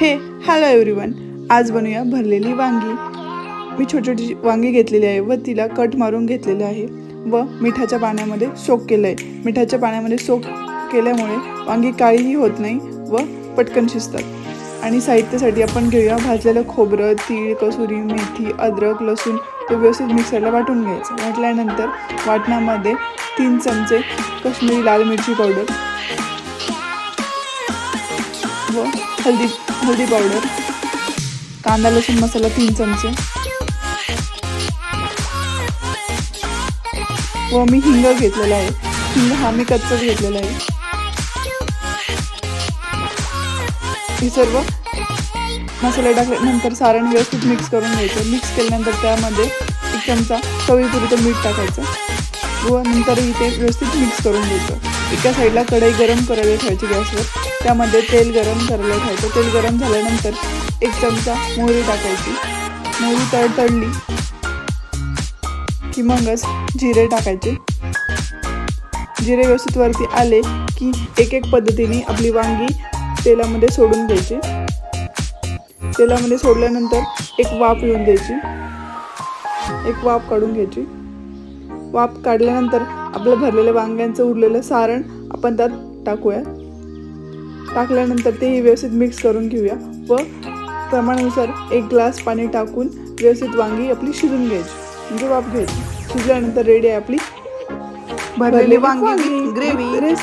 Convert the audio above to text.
Hello everyone, आज बनवूया भरलेली वांगी। मी छोटी छोटी वांगी घेतलेली आहे व तिला कट मारून घेतलेले आहे व मिठाच्या पाण्यामध्ये सोक केलं आहे। मिठाच्या पाण्यामध्ये सोक केल्यामुळे वांगी काळीही होत नाही व पटकन शिजतात। आणि साहित्यासाठी आपण घेऊया भाजलेलं खोबरं, तीळ, कसुरी मेथी, अद्रक, लसूण ते व्यवस्थित मिक्सरला वाटून घ्यायचं। वाटल्यानंतर वाटणामध्ये 3 चमचे काश्मीरी लाल मिरची पावडर व हल्दी पावडर, कांदा लसूण मसाला 3 चमचे व मी हिंग घेतलेला आहे। हिंग हा मी कच्चाच घेतलेला आहे। हे सर्व मसाले टाकल्यानंतर सारण व्यवस्थित मिक्स करून घ्यायचं। मिक्स केल्यानंतर त्यामध्ये 1 चमचा चवीपुरतं मीठ टाकायचं व नंतर इथे व्यवस्थित मिक्स करून घ्यायचं। एका साईडला कढई गरम करायला ठेवायची गॅसवर, त्यामध्ये तेल गरम करायला ठेवायचं। तेल गरम झाल्यानंतर 1 चमचा मोहरी टाकायची। मोहरी तळली की मगच जिरे टाकायचे। जिरे व्यवस्थित वरती आले की एक पद्धतीने आपली वांगी तेलामध्ये सोडून द्यायची। तेलामध्ये सोडल्यानंतर एक वाफ येऊन द्यायची, एक वाफ काढून घ्यायची। वाफ काढल्यानंतर आपलं भरलेलं वांग्यांचं उरलेलं सारण आपण त्यात टाकूया। टाकल्यानंतर ते व्यवस्थित मिक्स करून घेऊया व प्रमाणानुसार 1 ग्लास पाणी टाकून व्यवस्थित वांगी आपली शिजून घ्यायची, म्हणजे वाफ घ्यायची। शिजल्यानंतर रेडी आहे आपली भरलेली वांगी ग्रेव्ही।